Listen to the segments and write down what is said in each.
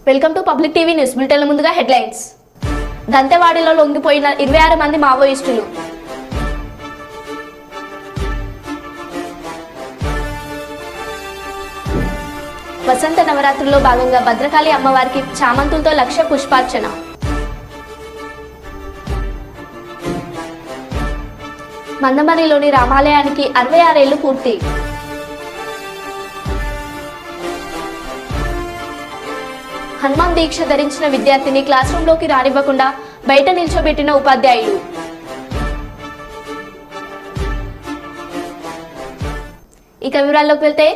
Welcome to public TV news bulletin. ముందుగా headlines. దంతెవాడిలో లొంగిపోయిన 26 మంది మావోయిస్టులు. వసంత నవరాత్రుల్లో భాగంగా భద్రకాళి అమ్మవారికి చామంతులతో లక్ష పుష్పార్చన. మందమరిలోని రామాలయానికి 66 ఏళ్లు పూర్తి. హనుమాన్ దీక్ష ధరించిన విద్యార్థిని క్లాస్ రూమ్లోకి రానివ్వకుండా బయట నిల్చోబెట్టిన ఉపాధ్యాయులు. ఇక వివరాల్లోకి వెళ్తే,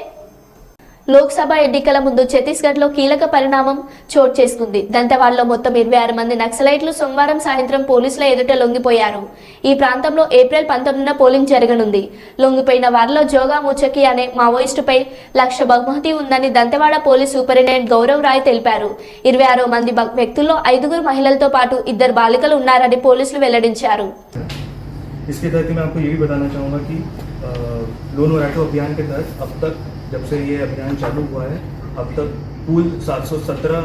లోక్సభ ఎన్నికల ముందు ఛత్తీస్గఢ్లో కీలక పరిణామం చోటు చేసుకుంది. దంతెవాడలో మొత్తం 26 మంది నక్సలైట్లు సోమవారం సాయంత్రం పోలీసుల ఎదుట లొంగిపోయారు. ఈ ప్రాంతంలో ఏప్రిల్ 19న పోలింగ్ జరగనుంది. లొంగిపోయిన వారిలో జోగా ముచకి అనే మావోయిస్టుపై 1,00,000 బహుమతి ఉందని దంతెవాడ పోలీస్ సూపరింటెండెంట్ గౌరవ్ రాయ్ తెలిపారు. 26 మంది వ్యక్తుల్లో 5 మహిళలతో పాటు 2 బాలికలు ఉన్నారని పోలీసులు వెల్లడించారు. जब से ये अभियान चालू हुआ है अब तक कुल 717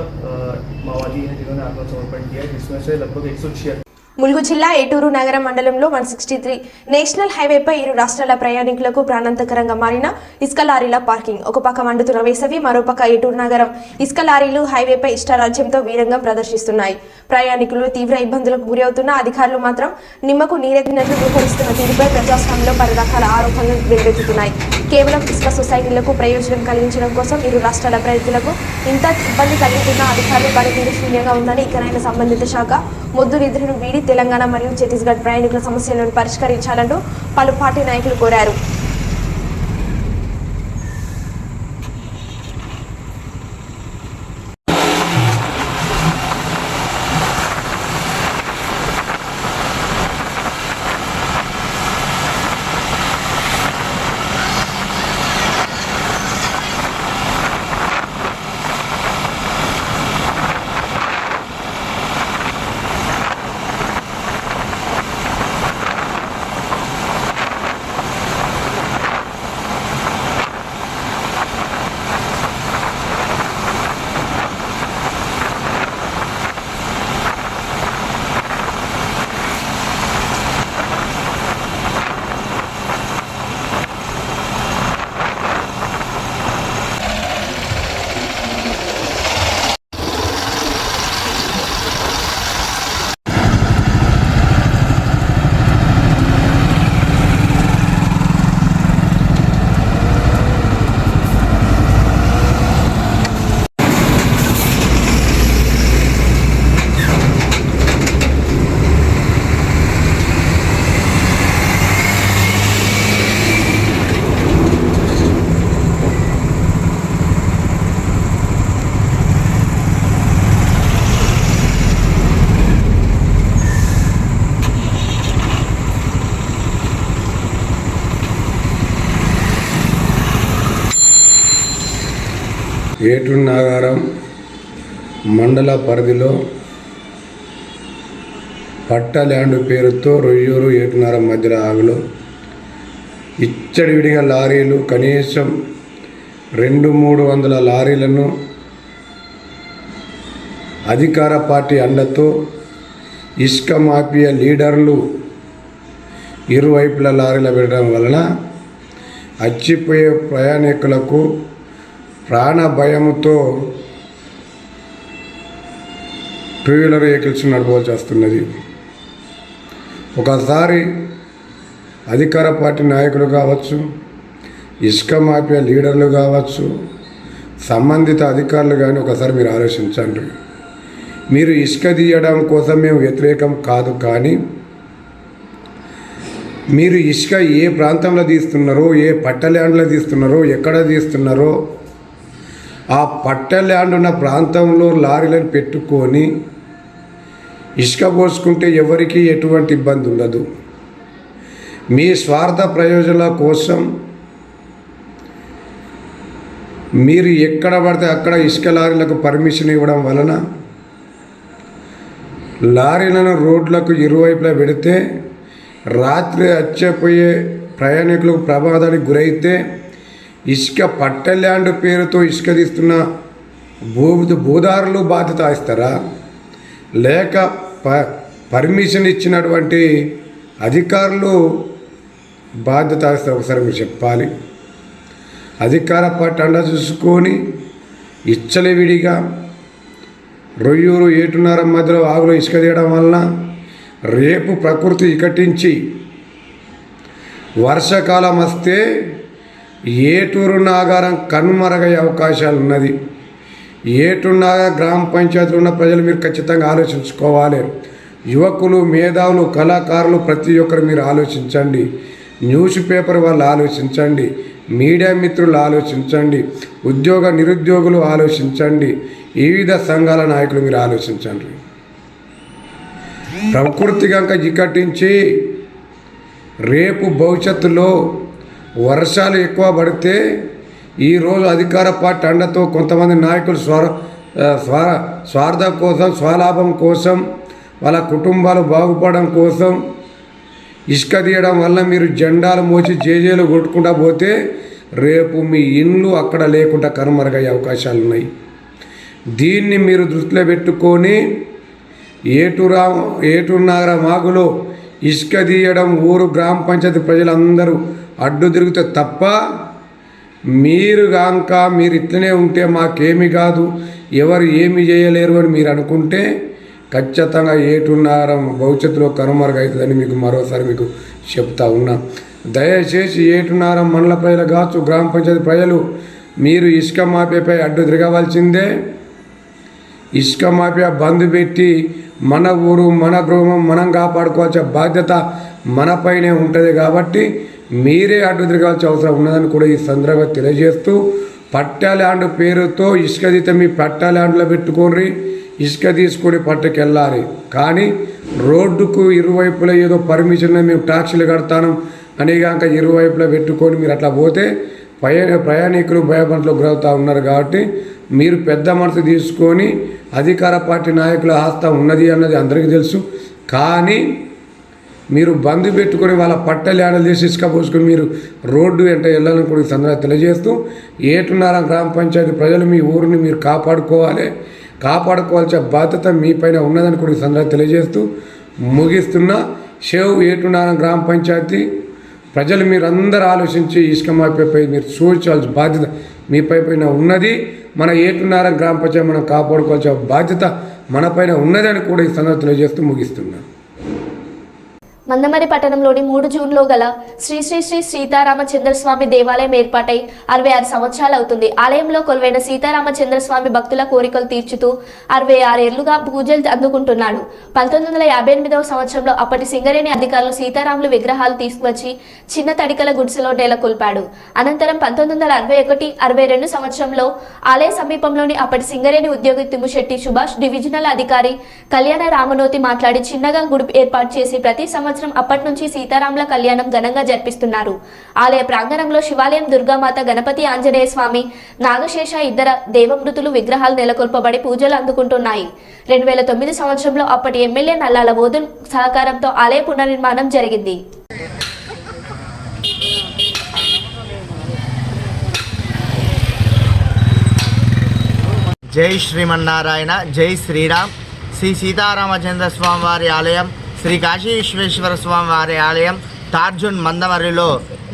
माओवादी हैं जिन्होंने आत्मसमर्पण किया है, जिसमें से लगभग 176 ములుగు జిల్లా ఏటూరు నగర మండలంలో 163 నేషనల్ హైవేపై ఇరు రాష్ట్రాల ప్రయాణికులకు ప్రాణాంతకరంగా మారిన ఇసుక లారీల పార్కింగ్. ఒక పక్క మండుతున్న వేసవి, మరోపక్క ఏటూరు నగరం ఇసుక లారీలు హైవేపై ఇష్టారాజ్యంతో వీరంగం ప్రదర్శిస్తున్నాయి. ప్రయాణికులు తీవ్ర ఇబ్బందులకు గురవుతున్న అధికారులు మాత్రం నిమ్మకు నీరెత్తినట్లు వ్యవహరిస్తున్న తీరుపై ప్రజాస్వామ్యంలో పలు రకాల ఆరోపణలు వెల్లువెత్తుతున్నాయి. కేవలం ఇసుక సొసైటీలకు ప్రయోజనం కలిగించడం కోసం ఇరు రాష్ట్రాల ప్రజలకు ఇంత ఇబ్బంది కలుగుతున్న అధికారులు పనితీరు శూన్యంగా ఉందని ఇకనైనా సంబంధిత శాఖ మొద్దు నిద్రను వీడి తెలంగాణ మరియు ఛత్తీస్గఢ్ ప్రయాణికుల సమస్యలను పరిష్కరించాలంటూ పలు పార్టీ నాయకులు కోరారు. ఏటూరు నాగారం మండల పరిధిలో పట్ట ల్యాండ్ పేరుతో రొయ్యూరు ఏటునారం మధ్యలో ఆగులో ఇచ్చడివిడిగా లారీలు కనీసం 200-300 లారీలను అధికార పార్టీ అండతో ఇసుక మాఫియా లీడర్లు ఇరువైపుల లారీలు పెట్టడం వలన అచ్చిపోయే ప్రయాణికులకు ప్రాణ భయంతో టూ వీలర్ వెహికల్స్ నడపవలసి వస్తున్నది. ఒకసారి అధికార పార్టీ నాయకులు కావచ్చు, ఇసుక మాఫియా లీడర్లు కావచ్చు, సంబంధిత అధికారులు కానీ ఒకసారి మీరు ఆలోచించండి. మీరు ఇసుక తీయడం కోసం మేము వ్యతిరేకం కాదు, కానీ మీరు ఇసుక ఏ ప్రాంతంలో తీస్తున్నారో, ఏ పట్ట ల్యాండ్లో తీస్తున్నారో, ఎక్కడ తీస్తున్నారో ఆ పట్ట ల్యాండ్ ఉన్న ప్రాంతంలో లారీలను పెట్టుకొని ఇసుక పోసుకుంటే ఎవరికి ఎటువంటి ఇబ్బంది ఉండదు. మీ స్వార్థ ప్రయోజనాల కోసం మీరు ఎక్కడ పడితే అక్కడ ఇసుక లారీలకు పర్మిషన్ ఇవ్వడం వలన లారీలను రోడ్లకు ఇరువైపులా పెడితే రాత్రి వచ్చేపోయే ప్రయాణికులకు ప్రమాదానికి గురైతే ఇసుక పట్ట ల్యాండ్ పేరుతో ఇసుక తీస్తున్న భూదారులు బాధ్యత వహిస్తారా, లేక పర్మిషన్ ఇచ్చినటువంటి అధికారులు బాధ్యత వహిస్తారు? ఒకసారి మీరు చెప్పాలి. అధికార పార్టీ అండ చూసుకొని ఇచ్చలవిడిగా రొయ్యూరు ఏటున్నర మధ్యలో ఆగులో ఇసుక తీయడం వలన రేపు ప్రకృతి వికటించి వర్షాకాలం వస్తే ఏటూరు నాగారం కనుమరుగయ్యే అవకాశాలు ఉన్నది. ఏటూరు నాగారం గ్రామ పంచాయతీలో ఉన్న ప్రజలు మీరు ఖచ్చితంగా ఆలోచించుకోవాలి. యువకులు, మేధావులు, కళాకారులు ప్రతి ఒక్కరు మీరు ఆలోచించండి. న్యూస్ పేపర్ వాళ్ళు ఆలోచించండి. మీడియా మిత్రులు ఆలోచించండి. ఉద్యోగ నిరుద్యోగులు ఆలోచించండి. వివిధ సంఘాల నాయకులు మీరు ఆలోచించండి. ప్రకృతి కనుక వికటించి రేపు భవిష్యత్తులో వర్షాలు ఎక్కువ పడితే ఈరోజు అధికార పార్టీ అండతో కొంతమంది నాయకులు స్వార్థం కోసం, స్వలాభం కోసం, వాళ్ళ కుటుంబాలు బాగుపడడం కోసం ఇసుక తీయడం వల్ల మీరు జెండాలు మోచి జేజేలు కొట్టుకుంటా పోతే రేపు మీ ఇండ్లు అక్కడ లేకుండా కనుమరుగయ్యే అవకాశాలు ఉన్నాయి. దీన్ని మీరు దృష్టిలో పెట్టుకొని ఏటూరు నగర మాగులో ఇసుక తీయడం ఊరు గ్రామ పంచాయతీ ప్రజలందరూ అడ్డు తిరిగితే తప్ప మీరు ఇట్లనే ఉంటే మాకేమీ కాదు, ఎవరు ఏమి చేయలేరు అని మీరు అనుకుంటే ఖచ్చితంగా ఏటూరు నగరం భవిష్యత్తులో కనుమరుగవుతుందని మీకు మరోసారి మీకు చెప్తా ఉన్నా. దయచేసి ఏటూరు నగరం మండల ప్రజలు కావచ్చు, గ్రామ పంచాయతీ ప్రజలు మీరు ఇసుక మాఫియాపై అడ్డు తిరగవలసిందే. ఇసుక మాఫియా బంద్ పెట్టి మన ఊరు, మన గృహం మనం కాపాడుకోవాల్సిన బాధ్యత మనపైనే ఉంటుంది. కాబట్టి మీరే అడ్డు తిరగాల్సిన అవసరం ఉన్నదని కూడా ఈ సందర్భంగా తెలియజేస్తూ, పట్టా ల్యాండ్ పేరుతో ఇసుక తీతే మీ పట్టా ల్యాండ్లో పెట్టుకోండి, ఇసుక తీసుకొని పట్టుకు వెళ్ళాలి. కానీ రోడ్డుకు ఇరువైపులా ఏదో పర్మిషన్ మేము ట్యాక్సీలు కడతాను అని కాక ఇరువైపులా పెట్టుకొని మీరు అట్లా పోతే ప్రయాణికులు భయభ్రాంతులకు గురవుతూ ఉన్నారు. కాబట్టి మీరు పెద్ద మనసు తీసుకొని, అధికార పార్టీ నాయకుల హస్తం ఉన్నది అన్నది అందరికీ తెలుసు, కానీ మీరు బంద్ పెట్టుకొని వాళ్ళ పట్టలు ఆడలు చేసి ఇసుక పోసుకొని మీరు రోడ్డు వెంట వెళ్ళాలని కూడా ఈ సందర్భంగా తెలియజేస్తూ, ఏటూరు నగరం గ్రామ పంచాయతీ ప్రజలు మీ ఊరిని మీరు కాపాడుకోవాల్సిన బాధ్యత మీ పైన ఉన్నదని కూడా ఈ సందర్భంగా తెలియజేస్తూ ముగిస్తున్నా. ఏటూరు నగరం గ్రామ పంచాయతీ ప్రజలు మీరు అందరూ ఆలోచించి ఇసుక మాఫియాపై మీరు చూడాల్సిన బాధ్యత మీ పైన ఉన్నది. మన ఏటూరు నగరం గ్రామ పంచాయతీ మనం కాపాడుకోవాల్సిన బాధ్యత మన పైన ఉన్నదని కూడా ఈ సందర్భంగా తెలియజేస్తూ ముగిస్తున్నాను. మందమరి పట్టణంలోని 3 జూన్లో గల శ్రీ శ్రీ శ్రీ సీతారామచంద్రస్వామి దేవాలయం ఏర్పాటై 66 సంవత్సరాలు అవుతుంది. ఆలయంలో కొలువైన సీతారామచంద్రస్వామి భక్తుల కోరికలు తీర్చుతూ 66 ఏళ్లుగా పూజలు అందుకుంటున్నాడు. 1958వ సంవత్సరంలో అప్పటి సింగరేణి అధికారులు సీతారాములు విగ్రహాలు తీసుకువచ్చి చిన్న తడికల గుడిసెలో నెలకొల్పాడు. అనంతరం 1961-62 సంవత్సరంలో ఆలయ సమీపంలోని అప్పటి సింగరేణి ఉద్యోగి తిమ్ముశెట్టి సుభాష్ డివిజనల్ అధికారి కళ్యాణ రామనోతి మాట్లాడి చిన్నగా గుడి ఏర్పాటు చేసి ప్రతి సంవత్సరం అప్పటి నుంచి సీతారాముల కళ్యాణం ఘనంగా జరిపిస్తున్నారు. ఆలయ ప్రాంగణంలో శివాలయం, దుర్గామాత, గణపతి, ఆంజనేయ స్వామి, నాగశేష ఇద్దర దేవమృతులు విగ్రహాలు నెలకొల్పబడి పూజలు అందుకుంటున్నాయి. 2009 సంవత్సరంలో అప్పటి ఎమ్మెల్యే నల్లాల బోధన్ సహకారంతో ఆలయ పునర్నిర్మాణం జరిగింది. జై శ్రీమన్నారాయణ, జై శ్రీరామ్. శ్రీ సీతారామచంద్ర స్వామి వారి ఆలయం, శ్రీ కాశీ విశ్వేశ్వర స్వామి వారి ఆలయం టార్జున్ మందమర్రిలో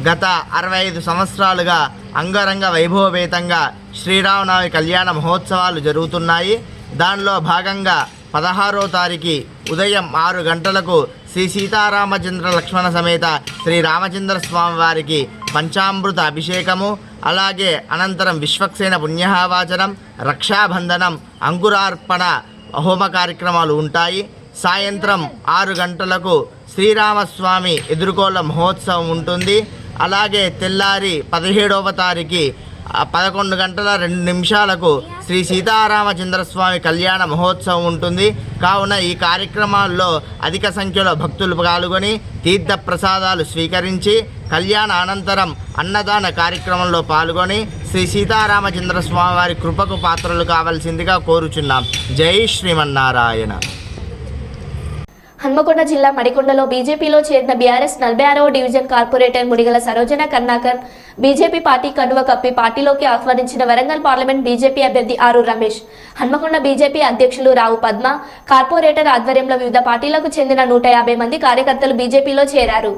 గత 65 సంవత్సరాలుగా అంగరంగ వైభవపేతంగా శ్రీరామనవమి కళ్యాణ మహోత్సవాలు జరుగుతున్నాయి. దానిలో భాగంగా 16వ తారీఖు ఉదయం 6 గంటలకు శ్రీ సీతారామచంద్ర లక్ష్మణ సమేత శ్రీ రామచంద్ర స్వామి వారికి పంచామృత అభిషేకము, అలాగే అనంతరం విశ్వక్సేన పుణ్యవాచనం, రక్షాబంధనం, అంకురార్పణ హోమ కార్యక్రమాలు ఉంటాయి. సాయంత్రం 6 గంటలకు శ్రీరామస్వామి ఎదుర్కోళ్ల మహోత్సవం ఉంటుంది. అలాగే తెల్లారి 17వ తారీఖు 11 గంటల 2 నిమిషాలకు శ్రీ సీతారామచంద్రస్వామి కళ్యాణ మహోత్సవం ఉంటుంది. కావున ఈ కార్యక్రమాల్లో అధిక సంఖ్యలో భక్తులు పాల్గొని తీర్థ ప్రసాదాలు స్వీకరించి కళ్యాణ అనంతరం అన్నదాన కార్యక్రమంలో పాల్గొని శ్రీ సీతారామచంద్రస్వామి వారి కృపకు పాత్రలు కావాల్సిందిగా కోరుచున్నాం. జై శ్రీమన్నారాయణ. హన్మకొండ జిల్లా మడికొండలో బీజేపీలో చేరిన బీఆర్ఎస్ 46వ division corporator Mudigala Sarojana Karnakar BJP party కండువ కప్పి పార్టీలోకి ఆహ్వానించిన వరంగల్ పార్లమెంట్ బీజేపీ అభ్యర్థి ఆరు రమేష్. హన్మకొండ బీజేపీ అధ్యక్షులు రావు పద్మ కార్పొరేటర్ ఆధ్వర్యంలో వివిధ పార్టీలకు చెందిన 150 మంది కార్యకర్తలు బీజేపీలో చేరారు.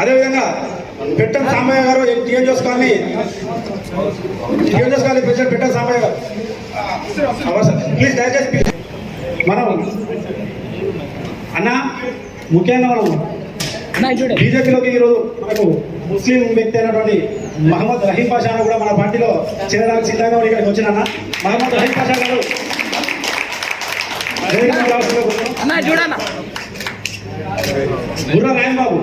అదేవిధంగా పెట్టం సాంబయ్య గారు టీఎన్జోస్ కాలనీ ప్రెసిడెంట్ పెట్టం సాంబయ్య గారు ప్లీజ్ దయచేసి మనం అన్న ముఖ్యంగా మనం బీజేపీలోకి ఈరోజు మనకు ముస్లిం వ్యక్తి అయినటువంటి మహమ్మద్ రహీం పాషా కూడా మన పార్టీలో చేరడానికి సిద్ధంగా ఇక్కడికి వచ్చిన మహమ్మద్ రహీం పాషా గారు గుర్ర రాయన్ బాబు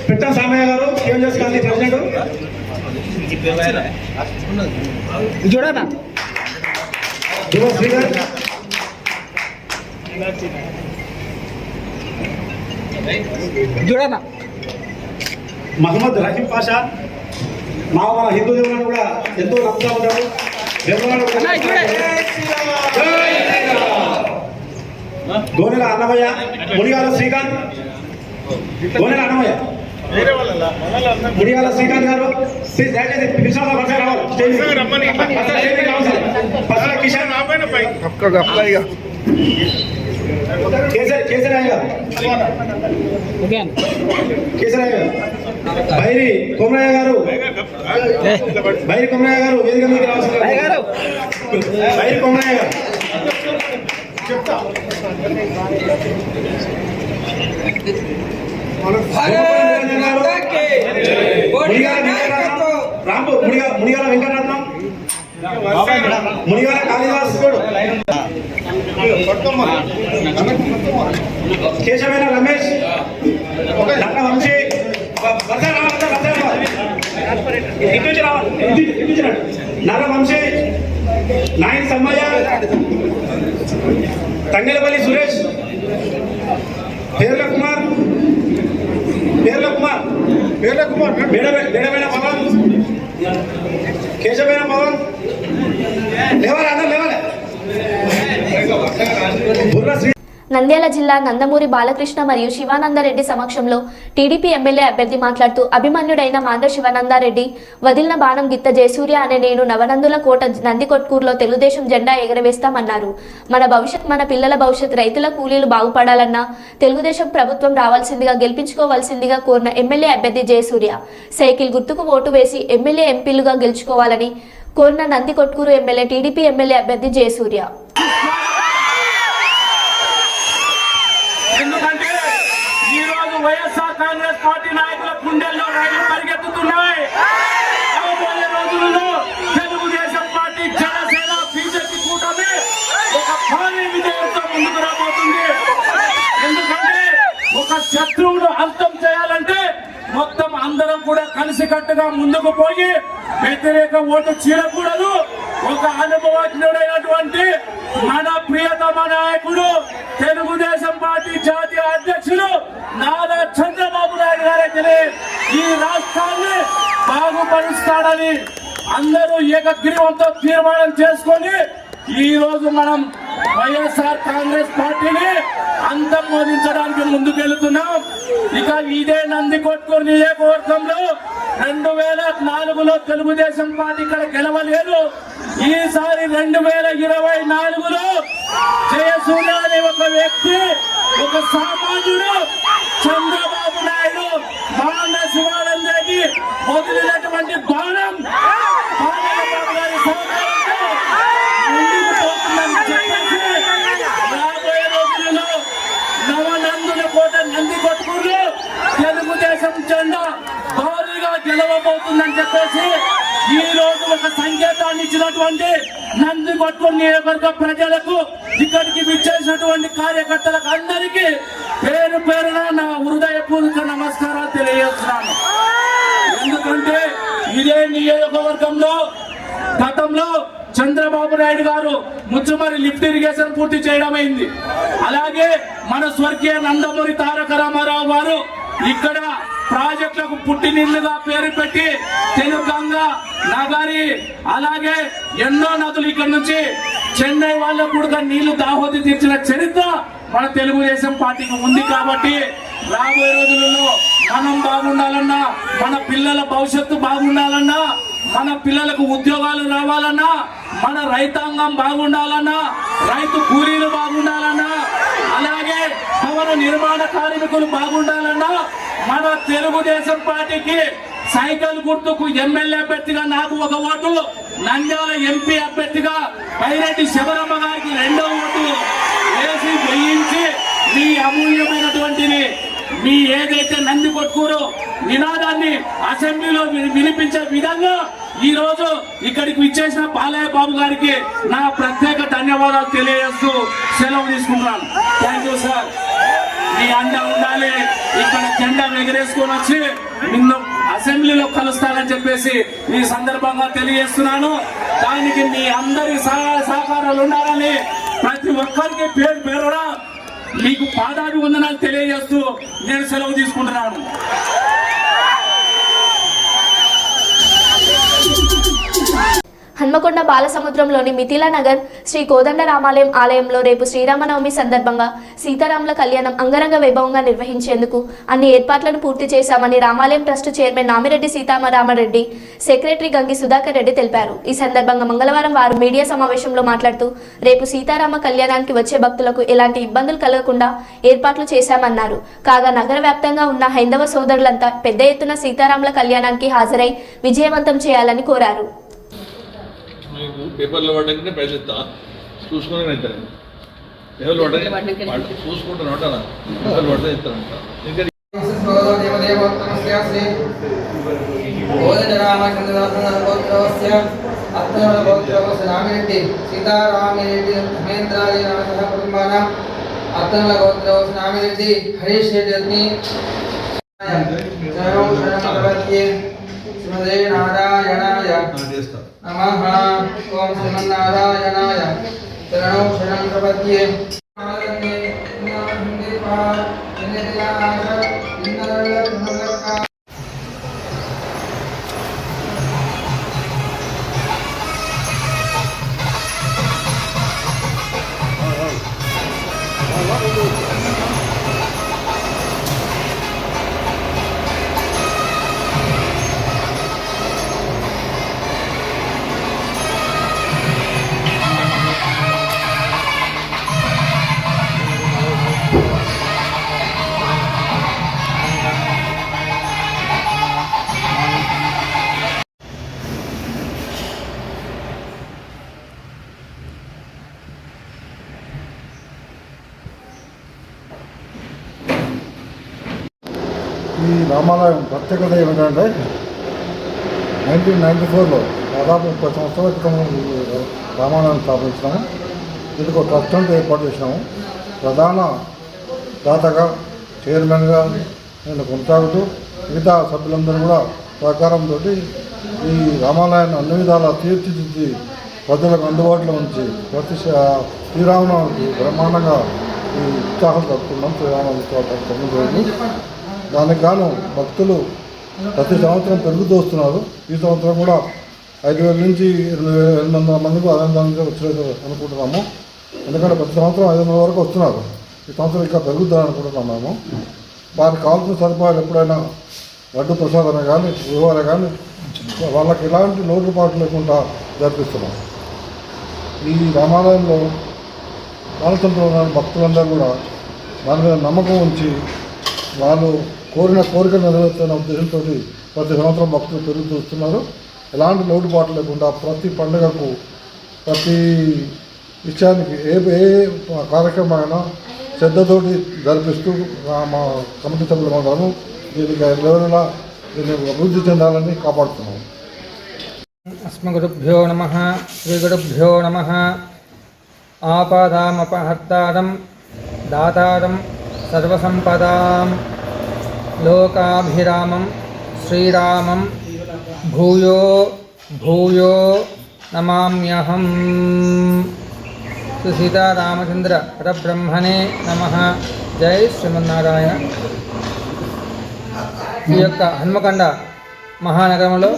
పెట్టం సామయ్య గారు టీఎన్జోస్ కాలనీ ప్రెసిడెంట్ శ్రీధర్ మహమ్మద్ రహీం పాషా మన హిందూ దేవులను కూడా ఎంతో నమ్ముతా ఉంటారు. గోనెల అన్నమయ్య ముడిగాల శ్రీకాంత్ గోనెల అన్నమయ్య ముడిగాల శ్రీకాంత్ గారు ప్లీజ్ దయచేసి కిషన్ కేసరాయ్ గారు బైరి కొమరయ్య గారు వేదిక మీదకి రావాల్సింది. బైరి కొమరయ్య గారు మునిగాల వెంకటరత్నం మునిగాల కాళిదాస్ కేశవేన రమేష్ నల్ల వంశీ నల్ల వంశీ నాయన్ సమ్మయ్య తంగెలపల్లి సురేష్ పేర్ల కుమార్ బేడబేడ పవన్ కేశవేన పవన్ లేవాలి అందరూ లేవాలి. నంద్యాల జిల్లా నందమూరి బాలకృష్ణ మరియు శివానందరెడ్డి సమక్షంలో టీడీపీ ఎమ్మెల్యే అభ్యర్థి మాట్లాడుతూ అభిమన్యుడైన మాంద్ర శివానందారెడ్డి వదిలిన బాణం గిత్త జయసూర్య అనే నేను నవనందుల కోట నందికొట్కూరులో తెలుగుదేశం జెండా ఎగరవేస్తామన్నారు. మన పిల్లల భవిష్యత్ రైతుల కూలీలు బాగుపడాలన్నా తెలుగుదేశం ప్రభుత్వం రావాల్సిందిగా గెలిపించుకోవాల్సిందిగా కోరిన ఎమ్మెల్యే అభ్యర్థి జయసూర్య సైకిల్ గుర్తుకు ఓటు వేసి ఎమ్మెల్యే ఎంపీలుగా గెలుచుకోవాలని కోరిన నందికొట్కూరు ఎమ్మెల్యే టీడీపీ ఎమ్మెల్యే అభ్యర్థి జయసూర్య. ఎందుకంటే ఈ రోజు వైఎస్ఆర్ కాంగ్రెస్ పార్టీ నాయకుల గుండెల్లో రైలు పరిగెత్తుతున్నాయి. రాబోయే రోజులలో తెలుగుదేశం పార్టీ జనసేన బీజేపీ కూటమి ఒక భారీ విజయంతో ముందుకు రాబోతుంది. ఎందుకంటే ఒక శత్రువును అంతం చేయాలంటే మొత్తం అందరం కూడా కలిసికట్టుగా ముందుకు పోయి వ్యతిరేక ఓటు చీలకూడదు. ఒక అనుభవజ్ఞుడైనటువంటి మన ప్రియతమ నాయకుడు తెలుగుదేశం పార్టీ జాతీయ అధ్యక్షుడు నారా చంద్రబాబు నాయుడు గారైతే ఈ రాష్ట్రాన్ని బాగుపరుస్తాడని అందరూ ఏకగ్రీవంతో తీర్మానం చేసుకొని ఈ రోజు మనం వైఎస్ఆర్ కాంగ్రెస్ పార్టీని అంతమోదించడానికి ముందుకెళ్తున్నాం. ఇక ఇదే నందికొట్కూరు నియోజకవర్గంలో 2004లో తెలుగుదేశం పార్టీ ఇక్కడ గెలవలేదు. ఈసారి 2024లో జయసూర్య అనే ఒక వ్యక్తి, ఒక సామాన్యుడు చంద్రబాబు నాయుడు మాంద్ర శివానందరెడ్డి వదిలినటువంటి బాణం చంద్రబాబు గారి సహకారంతో ముందుకు పోతుందని చెప్పేసి రాబోయే రోజులలో నవనందుల కోట నందికొట్కూరులో తెలుగుదేశం జెండా భారీగా గెలవబోతుందని చెప్పేసి ఈ రోజు ఒక సంకేతాన్ని ఇచ్చినటువంటి నందికొట్కూరు నియోజకవర్గ ప్రజలకు, ఇక్కడికి విచ్చేసినటువంటి కార్యకర్తలకు అందరికీ పేరు పేరున నా హృదయపూర్వక నమస్కారాలు తెలియజేస్తున్నాను. ఎందుకంటే ఇదే నియోజకవర్గంలో గతంలో చంద్రబాబు నాయుడు గారు ముచ్చుమరి లిఫ్ట్ ఇరిగేషన్ పూర్తి చేయడం అయింది. అలాగే మన స్వర్గీయ నందమూరి తారక రామారావు గారు ఇక్కడ ప్రాజెక్టుల గంగకు పుట్టినిల్లుగా పేరు పెట్టి తెలుగు గంగ నగరి అలాగే ఎన్నో నదులు ఇక్కడ నుంచి చెన్నై వాళ్ళకు కూడా నీళ్లు దాహోతి తీర్చిన చరిత్ర మన తెలుగుదేశం పార్టీకి ఉంది. కాబట్టి రాబోయే రోజులలో మనం బాగుండాలన్నా, మన పిల్లల భవిష్యత్తు బాగుండాలన్నా, మన పిల్లలకు ఉద్యోగాలు రావాలన్నా, మన రైతాంగం బాగుండాలన్నా, రైతు కూలీలు బాగుండాలన్నా, అలాగే భవన నిర్మాణ కార్మికులు బాగుండాలన్నా మన తెలుగుదేశం పార్టీకి సైకిల్ గుర్తుకు ఎమ్మెల్యే అభ్యర్థిగా నాకు ఒక ఓటు, నంద్యాల ఎంపీ అభ్యర్థిగా పైరెడ్డి శబరమ్మ గారికి 2వ ఓటు వేసి వేయించి మీ అమూల్యమైనటువంటిది మీ ఏదైతే నంది కొట్టుకోరో నినాదాన్ని అసెంబ్లీలో వినిపించే విధంగా ఈ రోజు ఇక్కడికి విచ్చేసిన బాలయ్య బాబు గారికి నా ప్రత్యేక ధన్యవాదాలు తెలియజేస్తూ సెలవు తీసుకుంటున్నాను. Thank you sir. మీ అండ ఉండాలి. ఇక్కడ జెండా ఎగరేసుకొని వచ్చి నిన్ను అసెంబ్లీలో కలుస్తానని చెప్పేసి ఈ సందర్భంగా తెలియజేస్తున్నాను. దానికి మీ అందరి సహాయ సహకారాలు ఉండాలని ప్రతి ఒక్కరికి పేరు పేరున మీకు పాదాభివందనాలు తెలియజేస్తూ నేను సెలవు తీసుకుంటున్నాను. హన్మకొండ బాలసముద్రంలోని మిథిలా నగర్ శ్రీ కోదండరామాలయం ఆలయంలో రేపు శ్రీరామనవమి సందర్భంగా సీతారాముల కళ్యాణం అంగరంగ వైభవంగా నిర్వహించేందుకు అన్ని ఏర్పాట్లను పూర్తి చేశామని రామాలయం trust chairman Namireddy Sitaramareddy, secretary Gangi Sudhakar Reddy తెలిపారు. ఈ సందర్భంగా మంగళవారం వారు మీడియా సమావేశంలో మాట్లాడుతూ రేపు సీతారామ కళ్యాణానికి వచ్చే భక్తులకు ఎలాంటి ఇబ్బందులు కలగకుండా ఏర్పాట్లు చేశామన్నారు. కాగా నగర వ్యాప్తంగా ఉన్న హైందవ సోదరులంతా పెద్ద ఎత్తున సీతారాముల కళ్యాణానికి హాజరై విజయవంతం చేయాలని కోరారు. మీకు పేపర్లో పడ్డాకనే పైసలు ఇస్తా, చూసుకొని అవుతాను. పేపర్లు పడ్డా చూసుకుంటాను అంటారా, పేపర్లు పడ్డా ఇస్తానంట. ఇంకా రామిరెడ్డి సీతారామిరెడ్డి మహేంద్రాది నామ కుటుంబాన అత్తనుల గోత్రవస రామిరెడ్డి హరీష్ రెడ్డి శ్రీమదే నారాయణాయ నమః. ఓం శ్రీమన్నారాయణాయ శరణౌ శరణం ప్రపద్యే. ఈ రామాలయం ప్రత్యేకత ఏమిటంటే 1994లో దాదాపు 30 సంవత్సరాల క్రితం రామాలయం స్థాపించినాము. దీనికి ఒక ట్రస్ట్ అంతా ఏర్పాటు చేసినాము. ప్రధాన దాతగా చైర్మన్గా నేను కొనసాగుతూ మిగతా సభ్యులందరూ కూడా సహకారంతో ఈ రామాలయాన్ని అన్ని విధాలా తీర్చిదిద్ది ప్రజలకు అందుబాటులో ఉంచి ప్రతి శ్రీరామనవమికి బ్రహ్మాండంగా ఈ ఉత్సాహం జరుపుకున్నాం. శ్రీరామనవమి 9 రోజులు. దానికి గాను భక్తులు ప్రతి సంవత్సరం పెరుగుతూ వస్తున్నారు. ఈ సంవత్సరం కూడా 5,000 నుంచి 800 మందికి ఆనందంగా వచ్చేది అనుకుంటున్నాము. ఎందుకంటే ప్రతి సంవత్సరం 500 వరకు వస్తున్నారు. ఈ సంవత్సరం ఇంకా పెరుగుద్దని అనుకుంటున్నాము. వారికి కావాల్సిన సదుపాయాలు ఎప్పుడైనా లడ్డు ప్రసాదమే కానీ వివరాలు కానీ వాళ్ళకి ఎలాంటి లోటుపాట్లు లేకుండా జరిపిస్తున్నాం. ఈ రామాలయంలో బాలసంలో ఉన్న భక్తులందరూ కూడా దాని మీద నమ్మకం ఉంచి వాళ్ళు కోరిన కోరికలు నెరవేర్చిన ఉద్దేశంతో ప్రతి సంవత్సరం భక్తులు పెరుగుతూ వస్తున్నారు. ఎలాంటి లోటుపాట్లు లేకుండా ప్రతి పండుగకు ప్రతి విషయానికి ఏ కార్యక్రమమైనా శ్రద్ధతోటి జరిపిస్తూ మా కమిటీ సభ్యులందరము దీనికి ఎవరైనా దీన్ని అభివృద్ధి చెందాలని కాపాడుతున్నాము. అస్మగురుభ్యో నమః. శ్రీగురుభ్యో నమః. ఆపదామపహర్తారం దాతారం సర్వసంపదాం లోకాభిరామం శ్రీరామం భూయో భూయో నమామ్యహం. శ్రీ సీతారామచంద్ర పరబ్రహ్మణే నమః. జై శ్రీమన్నారాయణ. ఈ యొక్క హన్మకొండ మహానగరంలో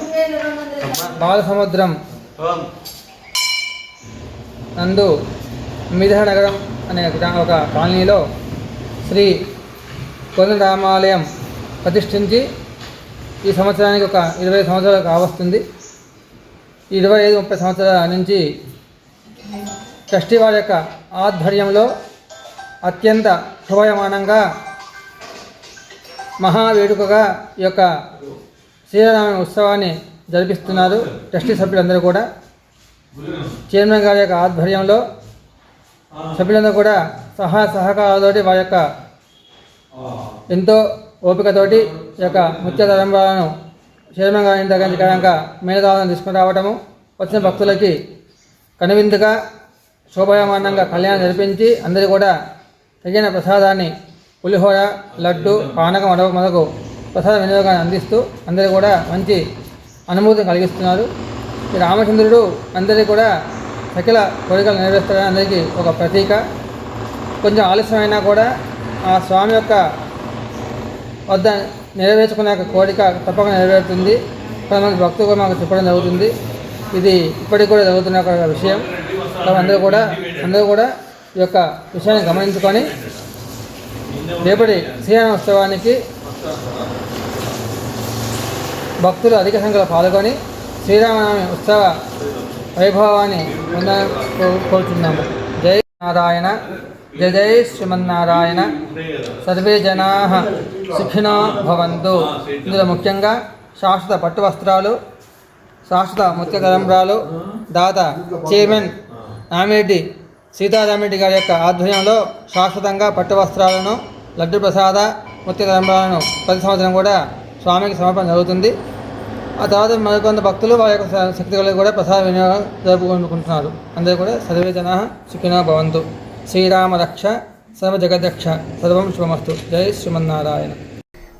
బాలసముద్రం నందు మిథిల నగరం అనే ఒక కాలనీలో శ్రీ కోదండరామాలయం ప్రతిష్ఠించి ఈ సంవత్సరానికి ఒక 20 సంవత్సరాలు కావస్తుంది. 25-30 సంవత్సరాల నుంచి ట్రస్టీ వారి యొక్క ఆధ్వర్యంలో అత్యంత శోభాయమానంగా మహావేడుకగా ఈ యొక్క శ్రీరామ ఉత్సవాన్ని జరిపిస్తున్నారు. ట్రస్టీ సభ్యులందరూ కూడా చైర్మన్ గారి యొక్క ఆధ్వర్యంలో సభ్యులందరూ కూడా సహకారాలతోటి వారి యొక్క ఎంతో ఓపికతోటి ఈ యొక్క ముత్య తరంబాలను చైర్మన్ గారి దగ్గర మేళదాలను తీసుకుని రావటము, వచ్చిన భక్తులకి కనువిందుగా శోభాయమానంగా కళ్యాణం జరిపించి అందరూ కూడా తగిన ప్రసాదాన్ని పులిహోర, లడ్డు, పానకం మొదలగు ప్రసాద వినియోగాన్ని అందిస్తూ అందరూ కూడా మంచి అనుభూతిని కలిగిస్తున్నారు. ఈ రామచంద్రుడు అందరికీ కూడా సకల కోరికలు నెరవేరుస్తారని అందరికీ ఒక ప్రతీక. కొంచెం ఆలస్యమైనా కూడా ఆ స్వామి యొక్క వద్ద నెరవేర్చుకునే కోరిక తప్పకుండా నెరవేరుతుంది. కొంతమంది భక్తులు కూడా మాకు చెప్పడం జరుగుతుంది. ఇది ఇప్పటికి కూడా జరుగుతున్న ఒక విషయం. అందరూ కూడా ఈ యొక్క విషయాన్ని గమనించుకొని రేపటి శ్రీరామ ఉత్సవానికి భక్తులు అధిక సంఖ్యలో పాల్గొని శ్రీరామనవమి ఉత్సవ వైభవాన్ని కోరుతున్నాము. జై నారాయణ, జయ జై శ్రీమన్నారాయణ. సర్వే జనా సుఖినో భవంతు. ఇందులో ముఖ్యంగా శాశ్వత పట్టు వస్త్రాలు, శాశ్వత ముత్య తలంబ్రాలు దాత చైర్మన్ నామిరెడ్డి సీతారామిరెడ్డి గారి యొక్క ఆధ్వర్యంలో శాశ్వతంగా పట్టు వస్త్రాలను, లడ్డు ప్రసాద, ముత్య తలంబ్రాలను ప్రతి సంవత్సరం కూడా స్వామికి సమర్పణ జరుగుతుంది. ఆ తర్వాత మరికొంత భక్తులు వారి యొక్క శక్తి కలిగి కూడా ప్రసాద వినియోగం జరుపుకుంటున్నారు. అందరూ కూడా సర్వే జనా సుఖినో భవంతు. శ్రీరామ రక్ష సర్వ జగదక్ష సర్వం శుభమస్తు. జై శ్రీమన్నారాయణ.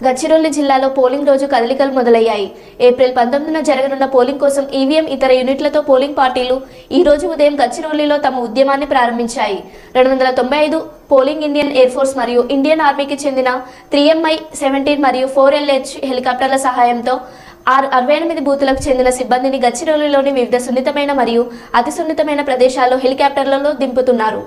గచ్చిరోలి జిల్లాలో పోలింగ్ రోజు కదలికలు మొదలయ్యాయి. ఏప్రిల్ 19న జరగనున్న పోలింగ్ కోసం ఈవీఎం ఇతర యూనిట్లతో పోలింగ్ పార్టీలు ఈ రోజు ఉదయం గచ్చిరోలిలో తమ ఉద్యమాన్ని ప్రారంభించాయి. 295 పోలింగ్ ఇండియన్ ఎయిర్ ఫోర్స్ మరియు ఇండియన్ ఆర్మీకి చెందిన 3MI-17 మరియు 4LH హెలికాప్టర్ల సహాయంతో 68 బూతులకు చెందిన సిబ్బందిని గచ్చిరోలిలోని వివిధ సున్నితమైన మరియు అతి సున్నితమైన ప్రదేశాల్లో హెలికాప్టర్లలో దింపుతున్నారు.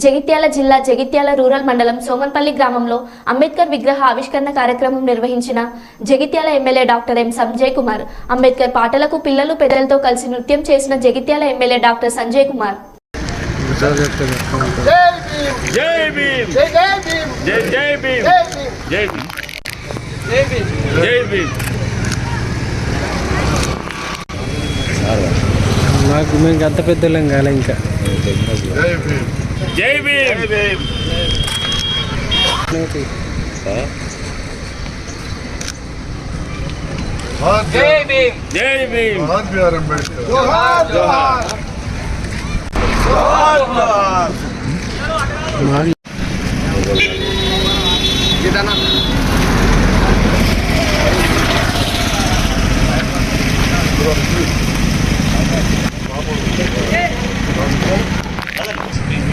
జగిత్యాల జిల్లా జగిత్యాల రూరల్ మండలం సోమన్పల్లి గ్రామంలో అంబేద్కర్ విగ్రహ ఆవిష్కరణ కార్యక్రమం నిర్వహించిన Jagtial MLA doctor M Sanjay Kumar. Ambedkar పాటలకు పిల్లలు పెద్దలతో కలిసి నృత్యం చేసిన జగిత్యాల ఎమ్మెల్యే డాక్టర్ సంజయ్ కుమార్. నాకు మేము అంత పెద్దలం కాలే ఇంకా. జై భీమ్. జై భీమ్. జై భీమ్. జోహార్ బిఆర్ అంబేద్కర్. జోహార్ జోహార్. జోహార్ జోహార్.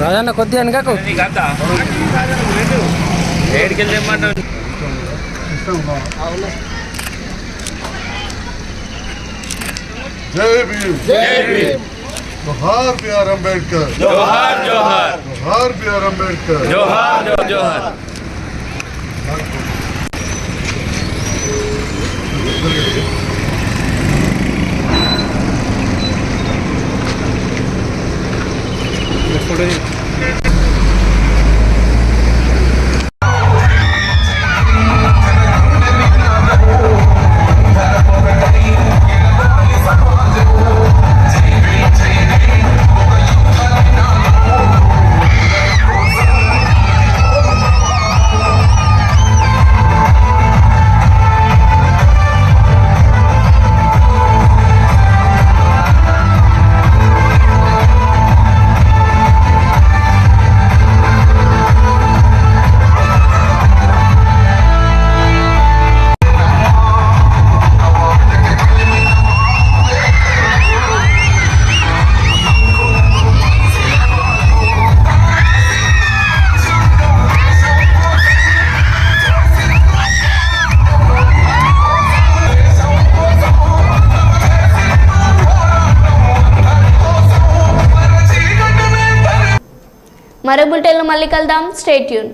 రాజన్న కొద్దిగా వెనకకు. జై భీమ్. జై భీమ్. జోహార్ బిఆర్ అంబేద్కర్. జోహార్ జోహార్. జోహార్ బిఆర్ అంబేద్కర్. జోహార్ జోహార్. మరో బులెటిన్లో మళ్ళీ కలుద్దాం. Stay tune.